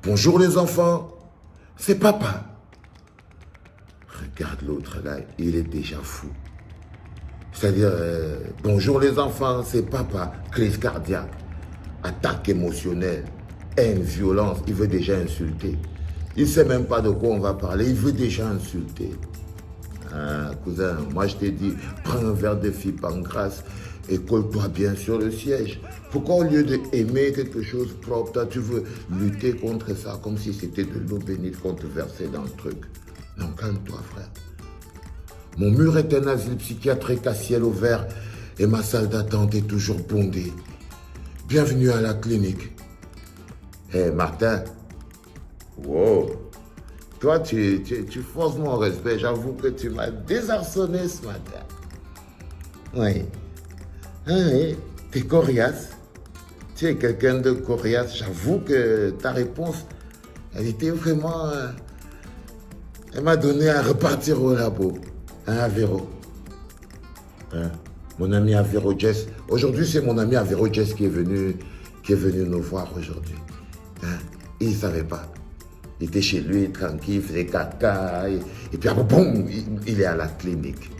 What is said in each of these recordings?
Bonjour les enfants, c'est papa. Regarde l'autre là, il est déjà fou. C'est-à-dire, bonjour les enfants, c'est papa. Crise cardiaque, attaque émotionnelle, haine, violence, il veut déjà insulter. Il ne sait même pas de quoi on va parler, il veut déjà insulter. Ah, cousin, moi je t'ai dit, prends un verre de Fipancras et colle-toi bien sur le siège. Pourquoi au lieu d'aimer quelque chose propre, toi tu veux lutter contre ça comme si c'était de l'eau bénite qu'on te versait dans le truc? Non, calme-toi frère. Mon mur est un asile psychiatrique à ciel ouvert et ma salle d'attente est toujours bondée. Bienvenue à la clinique. Hé Martin, wow, toi tu forces mon respect, j'avoue que tu m'as désarçonné ce matin. Oui, oui, t'es coriace. Tu es quelqu'un de coriace, j'avoue que ta réponse, elle était vraiment... elle m'a donné à repartir au labo. Hein, Avéro. Hein, mon ami Avéro Jess. Aujourd'hui, c'est mon ami Avéro Jess qui est venu nous voir aujourd'hui. Hein, il ne savait pas. Il était chez lui, tranquille, il faisait caca. Et puis après, boum, il est à la clinique.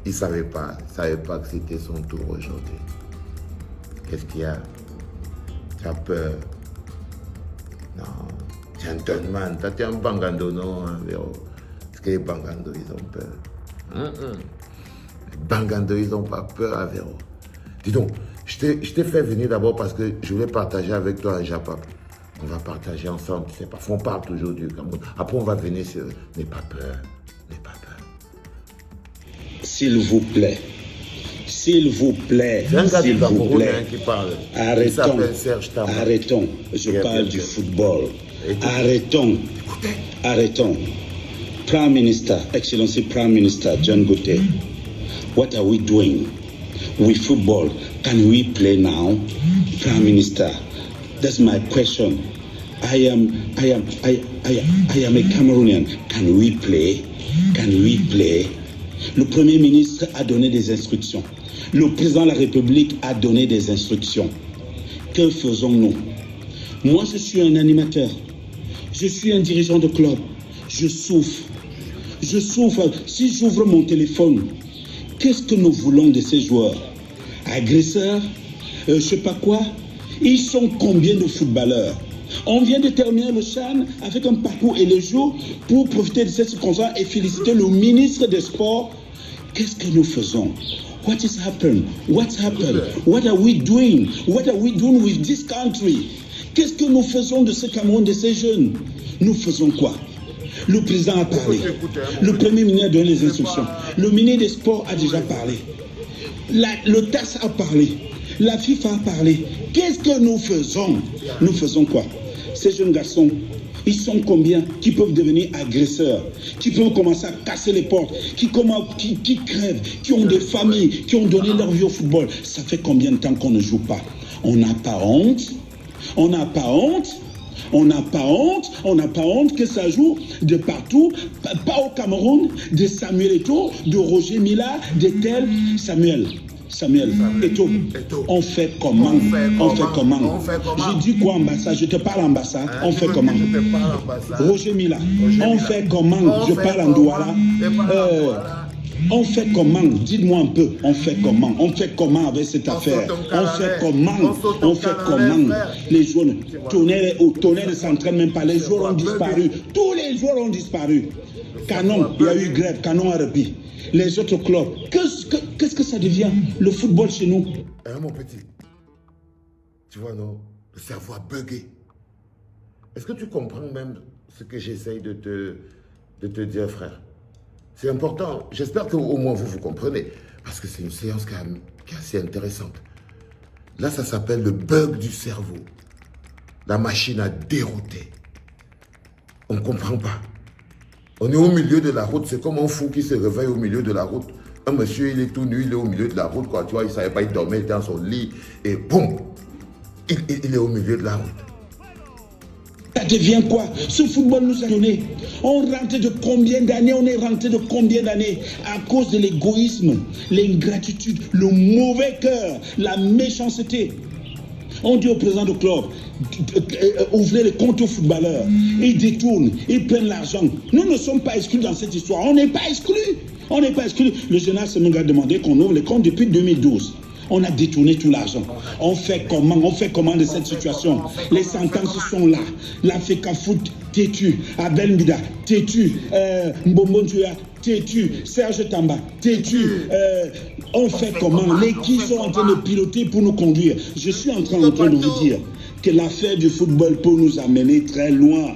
Il ne savait pas que c'était son tour aujourd'hui. Qu'est-ce qu'il y a? Tu as peur? Non, tu es un gunman. Tu es un bangando, non, Avéro? Parce que les bangandos, ils ont peur. Les bangandos, ils n'ont pas peur, Avéro. Dis donc, je t'ai fait venir d'abord parce que je voulais partager avec toi un Japap. On va partager ensemble, tu sais, parfois on parle toujours du Cameroun. Après, on va venir sur... N'aie pas peur, n'aie pas peur. S'il vous plaît, s'il vous plaît, C'est un gars du s'il vous Cameroun plaît, qui parle. Il arrêtons, s'appelle Serge Tamba. arrêtons, je parle du football. Arrêtons, arrêtons. Prime Minister, Excellency Prime Minister John Gote, what are we doing with football? Can we play now? Prime Minister, that's my question. I am a Cameroonian. Can we play? Can we play? Le Premier ministre a donné des instructions. Le président de la République a donné des instructions. Que faisons-nous? Moi, je suis un animateur. Je suis un dirigeant de club. Je souffre. Je souffre. Si j'ouvre mon téléphone, qu'est-ce que nous voulons de ces joueurs? Agresseurs? Je sais pas quoi? Ils sont combien de footballeurs? On vient de terminer le CHAN avec un parcours et le jour pour profiter de cette circonstance et féliciter le ministre des Sports. Qu'est-ce que nous faisons? What is happened? What's happened? What are we doing? What are we doing with this country? Qu'est-ce que nous faisons de ce Cameroun, de ces jeunes? Nous faisons quoi? Le président a parlé. Le Premier ministre a donné les instructions. Le ministre des Sports a déjà parlé. Le TAS a parlé. La FIFA a parlé. Qu'est-ce que nous faisons? Nous faisons quoi? Ces jeunes garçons, ils sont combien qui peuvent devenir agresseurs, qui peuvent commencer à casser les portes, qui crèvent, qui ont des familles, qui ont donné leur vie au football? Ça fait combien de temps qu'on ne joue pas? On n'a pas honte? On n'a pas honte? On n'a pas honte? On n'a pas honte que ça joue de partout, pas au Cameroun, de Samuel Eto'o, de Roger Mila, de tel Samuel Eto'o. On fait comment? On fait comment? Je dis quoi ambassade? Je te parle ambassade. On fait comment? Roger Mila. On fait comment? Je parle en Douala. On fait comment? Dites-moi un peu. On fait comment? On fait comment avec cette affaire? On fait comment? On fait comment? Les joueurs, tonnerre ne s'entraînent même pas. Les joueurs ont disparu. Tous les joueurs ont disparu. Canon, il y a eu grève. Canon a repris. Les autres clubs, qu'est-ce que ça devient? Le football chez nous? Mon petit, tu vois non, le cerveau a bugué. Est-ce que tu comprends même ce que j'essaye de te dire, frère? C'est important. J'espère qu'au moins vous comprenez. Parce que c'est une séance qui est assez intéressante. Là, ça s'appelle le bug du cerveau. La machine a dérouté. On ne comprend pas. On est au milieu de la route. C'est comme un fou qui se réveille au milieu de la route. Un monsieur, il est tout nu, il est au milieu de la route. Quoi. Tu vois, il ne savait pas, il dormait, il était dans son lit. Et boum, il est au milieu de la route. Ça devient quoi? Ce football nous a donné. On rentre de combien d'années? On est rentré de combien d'années? À cause de l'égoïsme, l'ingratitude, le mauvais cœur, la méchanceté. On dit au président du club, ouvrez les comptes aux footballeurs. Ils détournent, ils prennent l'argent. Nous ne sommes pas exclus dans cette histoire. On n'est pas exclus. On n'est pas exclus. Le général Semenga a demandé qu'on ouvre les comptes depuis 2012. On a détourné tout l'argent. On fait comment de cette situation? Les sentences sont là. L'Africa Foot, têtu. Abel Mbida, têtu. Mbombo Ntua, têtu. Serge Tamba, têtu. On fait comment? Les qui sont en train de piloter pour nous conduire? Je suis en train de vous dire que l'affaire du football peut nous amener très loin.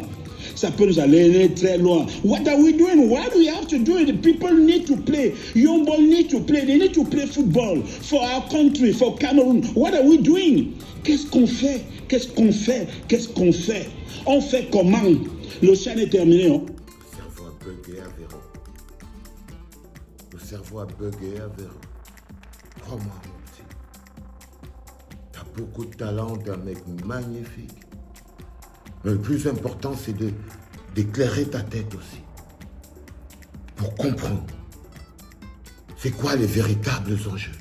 Ça peut nous aller très loin. What are we doing? Why do we have to do it? The people need to play. Young boys need to play. They need to play football for our country, for Cameroon. What are we doing? Qu'est-ce qu'on fait? Qu'est-ce qu'on fait? Qu'est-ce qu'on fait? On fait comment? Le chien est terminé. Le cerveau a bugué à Véro. Le cerveau a bugué à Véro. Crois-moi, mon petit. T'as beaucoup de talent, t'es un mec magnifique. Mais le plus important, c'est d'éclairer ta tête aussi. Pour comprendre. C'est quoi les véritables enjeux.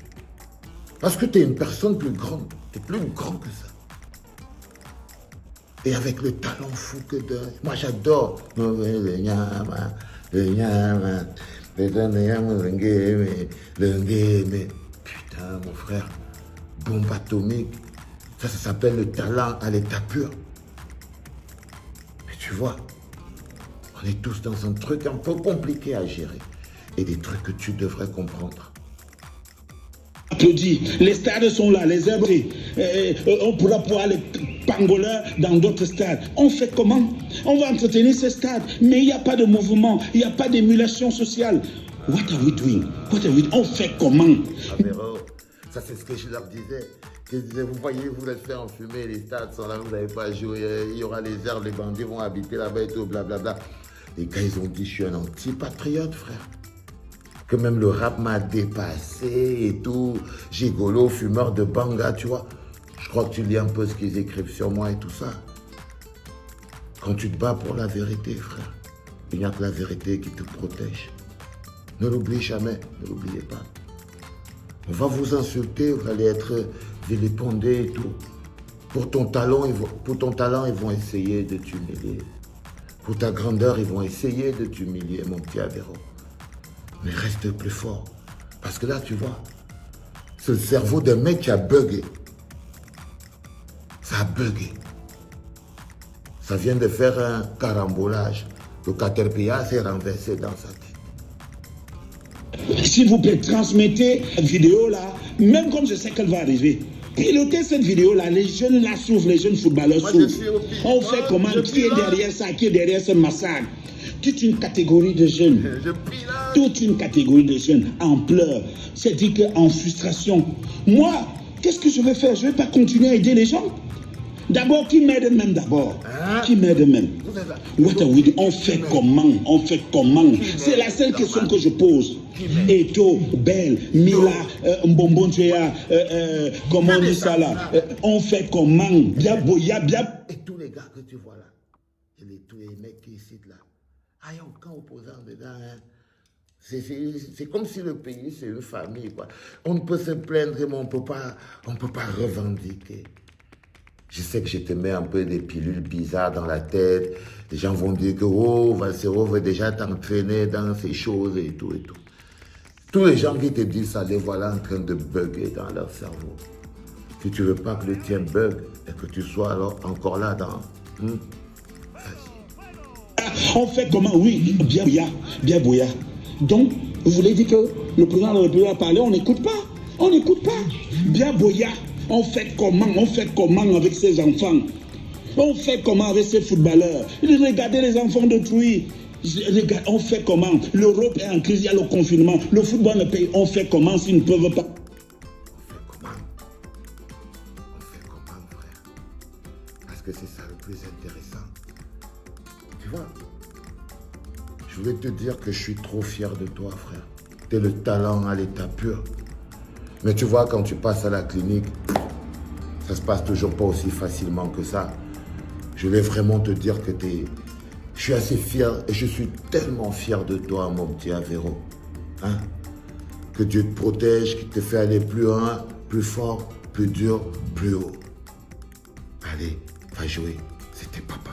Parce que tu es une personne plus grande. Tu es plus grand que ça. Et avec le talent fou que de... Moi, j'adore. Putain, mon frère. Bombe atomique. Ça s'appelle le talent à l'état pur. Tu vois, on est tous dans un truc un peu compliqué à gérer et des trucs que tu devrais comprendre. Applaudis, les stades sont là, les herbes, on pourra pouvoir les pangolins dans d'autres stades. On fait comment? On va entretenir ces stades, mais il n'y a pas de mouvement, il n'y a pas d'émulation sociale. What are we doing? On fait comment? Ça c'est ce que je leur disais. Vous voyez, vous laissez enfumer, les stades sont là, vous n'avez pas joué, il y aura les herbes, les bandits vont habiter là-bas et tout, blablabla. Les gars, ils ont dit, je suis un anti-patriote, frère. Que même le rap m'a dépassé et tout. Gigolo, fumeur de banga, tu vois. Je crois que tu lis un peu ce qu'ils écrivent sur moi et tout ça. Quand tu te bats pour la vérité, frère, il n'y a que la vérité qui te protège. Ne l'oublie jamais, ne l'oubliez pas. On va vous insulter, vous allez être vilipendé et tout. Pour ton talent, ils vont essayer de t'humilier. Pour ta grandeur, ils vont essayer de t'humilier, mon petit Avéro. Mais reste plus fort. Parce que là, tu vois, c'est le cerveau d'un mec qui a bugué. Ça a bugué. Ça vient de faire un carambolage. Le caterpillar s'est renversé dans sa tête. S'il vous plaît, transmettez cette vidéo-là, même comme je sais qu'elle va arriver. Pilotez cette vidéo-là, les jeunes la souffrent, les jeunes footballeurs souffrent. On fait comment? Qui est derrière ça? Qui est derrière ce massacre? Toute une catégorie de jeunes. Toute une catégorie de jeunes en pleurs. C'est-à-dire qu'en frustration. Moi, qu'est-ce que je vais faire? Je ne vais pas continuer à aider les gens. D'abord, qui m'aide même d'abord? Qui m'aide même? On fait comment? On fait comment? C'est la seule question que je pose. Eto, Belle, Mila, Mbombo Ntua, comment on dit ça là? On fait comment? Bien boya, bien. Et tous les gars que tu vois là, et tous les mecs qui citent là, il n'y a aucun opposant dedans. Hein. C'est comme si le pays, c'est une famille, quoi. On peut se plaindre, mais on ne peut pas revendiquer. Je sais que je te mets un peu des pilules bizarres dans la tête. Les gens vont dire que, oh, Valsero veut déjà t'entraîner dans ces choses et tout et tout. Tous les gens qui te disent ça, les voilà en train de bugger dans leur cerveau. Si tu ne veux pas que le tien bug et que tu sois alors encore là dans... Vas-y. On fait comment? Oui, bien bouya. Donc, vous voulez dire que le président de la République a parlé, on n'écoute pas. On n'écoute pas. Bien bouya. On fait comment? On fait comment avec ces enfants? On fait comment avec ces footballeurs? Regardez les enfants d'autrui. On fait comment? L'Europe est en crise, il y a le confinement. Le football ne paye. On fait comment s'ils ne peuvent pas? On fait comment, frère? Parce que c'est ça le plus intéressant. Tu vois, je voulais te dire que je suis trop fier de toi, frère. Tu es le talent à l'état pur. Mais tu vois, quand tu passes à la clinique, ça se passe toujours pas aussi facilement que ça. Je vais vraiment te dire que je suis assez fier et je suis tellement fier de toi, mon petit Avéro. Hein? Que Dieu te protège, qu'il te fait aller plus loin, plus fort, plus dur, plus haut. Allez, va jouer. C'était papa.